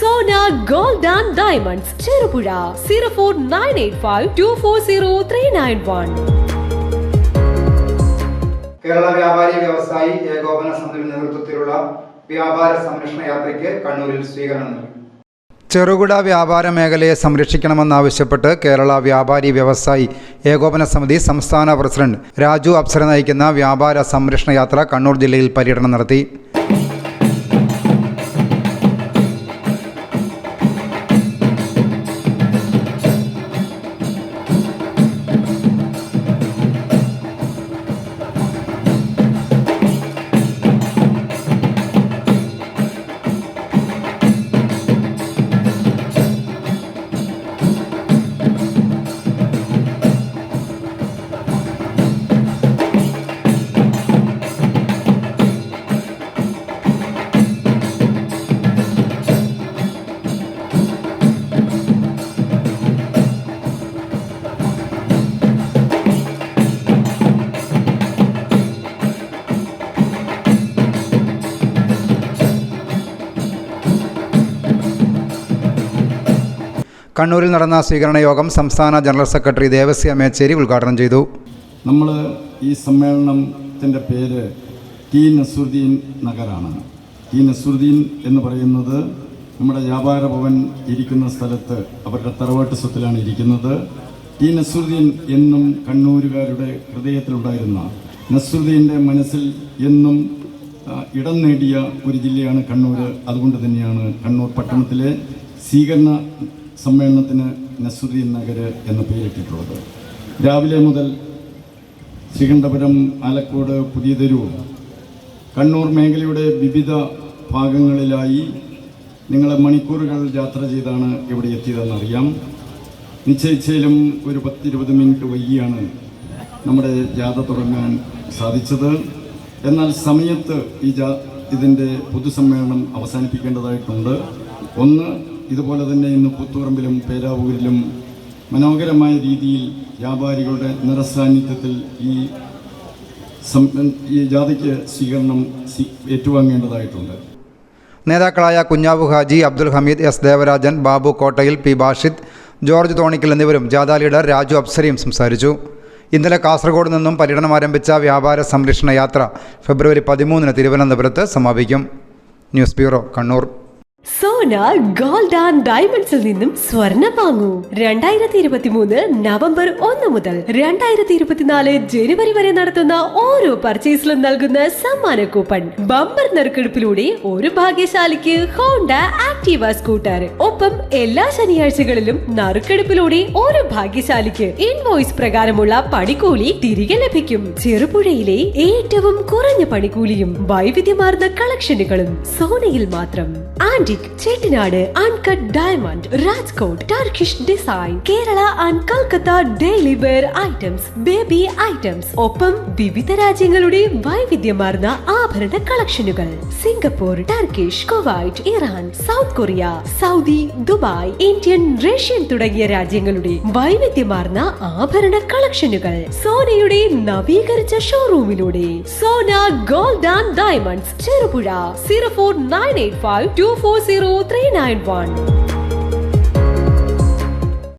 Sona Gold and Diamonds, Cherupuzha, 04985240391. Kerala വ്യാപാരി വ്യവസായി ഏകോപന സമിതിയുടെ നേതൃത്വത്തിലുള്ള വ്യാപാര സംരക്ഷണ യാത്രയ്ക്ക് കണ്ണൂരിൽ സ്വീകരണം നൽകി. ചെറുകിട വ്യാപാര മേഖലയെ സംരക്ഷിക്കണമെന്നാവശ്യപ്പെട്ട് കേരള വ്യാപാരി വ്യവസായി ഏകോപന സമിതി സംസ്ഥാന പ്രസിഡന്റ് രാജു അപ്സര നയിക്കുന്ന വ്യാപാര സംരക്ഷണ യാത്ര കണ്ണൂർ ജില്ലയിൽ പര്യടനം നടത്തി. കണ്ണൂരിൽ നടന്ന സ്വീകരണ യോഗം സംസ്ഥാന ജനറൽ സെക്രട്ടറി ദേവസ്യ മേച്ചേരി ഉദ്ഘാടനം ചെയ്തു. നമ്മൾ ഈ സമ്മേളനത്തിൻ്റെ പേര് ടി നസറുദ്ദീൻ നഗറാണ്. ടി നസറുദ്ദീൻ എന്ന് പറയുന്നത് നമ്മുടെ വ്യാപാര ഭവൻ ഇരിക്കുന്ന സ്ഥലത്ത് അവരുടെ തറവാട്ട് സ്വത്തിലാണ് ഇരിക്കുന്നത്. ടി നസറുദ്ദീൻ എന്നും കണ്ണൂരുകാരുടെ ഹൃദയത്തിലുണ്ടായിരുന്ന, നസറുദ്ദീൻ്റെ മനസ്സിൽ എന്നും ഇടം നേടിയ ഒരു ജില്ലയാണ് കണ്ണൂർ. അതുകൊണ്ട് തന്നെയാണ് കണ്ണൂർ പട്ടണത്തിലെ സ്വീകരണ സമ്മേളനത്തിന് നസറുദ്ദീൻ നഗർ എന്ന പേരിട്ടിട്ടുള്ളത്. രാവിലെ മുതൽ ശ്രീകണ്ഠപുരം, ആലക്കോട്, പുതിയ തെരുവ്, കണ്ണൂർ മേഖലയുടെ വിവിധ ഭാഗങ്ങളിലായി നിങ്ങളെ മണിക്കൂറുകൾ യാത്ര ചെയ്താണ് ഇവിടെ എത്തിയതെന്നറിയാം. നിശ്ചയിച്ചാലും ഒരു 10-20 മിനിറ്റ് വൈകിയാണ് നമ്മുടെ ജാഥ തുടങ്ങാൻ സാധിച്ചത്. എന്നാൽ സമയത്ത് ഇതിൻ്റെ പൊതുസമ്മേളനം അവസാനിപ്പിക്കേണ്ടതായിട്ടുണ്ട്. ഒന്ന്, ഇതുപോലെ തന്നെ ഇന്ന് പുത്തുപറമ്പിലും പേരാവൂരിലും മനോഹരമായ രീതിയിൽ വ്യാപാരികളുടെ നിറസാന്നിധ്യത്തിൽ ഈ ജാഥയ്ക്ക് സ്വീകരണം ഏറ്റുവാങ്ങേണ്ടതായിട്ടുണ്ട്. നേതാക്കളായ കുഞ്ഞാവു ഹാജി, അബ്ദുൽ ഹമീദ്, എസ് ദേവരാജൻ, ബാബു കോട്ടയിൽ, പി ബാഷിദ്, ജോർജ് തോണിക്കൽ എന്നിവരും ജാഥാ ലീഡർ രാജു അപ്സരയും സംസാരിച്ചു. ഇന്നലെ കാസർഗോഡ് നിന്നും പര്യടനം ആരംഭിച്ച വ്യാപാര സംരക്ഷണ യാത്ര ഫെബ്രുവരി 13 തിരുവനന്തപുരത്ത് സമാപിക്കും. News bureau, Kannur. Sona gold and ഡയമണ്ട്സിൽ നിന്നും സ്വർണം വാങ്ങൂ. 2023 നവംബർ 1 മുതൽ 2024 ജനുവരി വരെ നടത്തുന്ന ഓരോ പർച്ചേസിലും നൽകുന്ന സമ്മാന കൂപ്പൺ, ബമ്പർ നറുക്കെടുപ്പിലൂടെ ഒരു ഭാഗ്യശാലിക്ക് ഹോണ്ട ആക്റ്റീവ സ്കൂട്ടർ. ഒപ്പം എല്ലാ ശനിയാഴ്ചകളിലും നറുക്കെടുപ്പിലൂടെ ഒരു ഭാഗ്യശാലിക്ക് ഇൻവോയ്സ് പ്രകാരമുള്ള പണിക്കൂലി തിരികെ ലഭിക്കും. ചെറുപുഴയിലെ ഏറ്റവും കുറഞ്ഞ പണിക്കൂലിയും വൈവിധ്യമാർന്ന കളക്ഷനുകളും സോനയിൽ മാത്രം. Chettinad uncut diamond, Rajkot Turkish design, Kerala and Calcutta daily wear items, baby items, ഒപ്പം വിവിധ രാജ്യങ്ങളുടെ വൈവിധ്യമാർന്ന ആഭരണ കളക്ഷനുകൾ. Singapore, Turkish, Kuwait, Iran, South Korea, Saudi, Dubai, Indian, Russian തുടങ്ങിയ രാജ്യങ്ങളുടെ വൈവിധ്യമാർന്ന ആഭരണ കളക്ഷനുകൾ സോനയുടെ നവീകരിച്ച ഷോറൂമിലൂടെ. Sona gold and diamonds, Cherupuzha, 04985240391.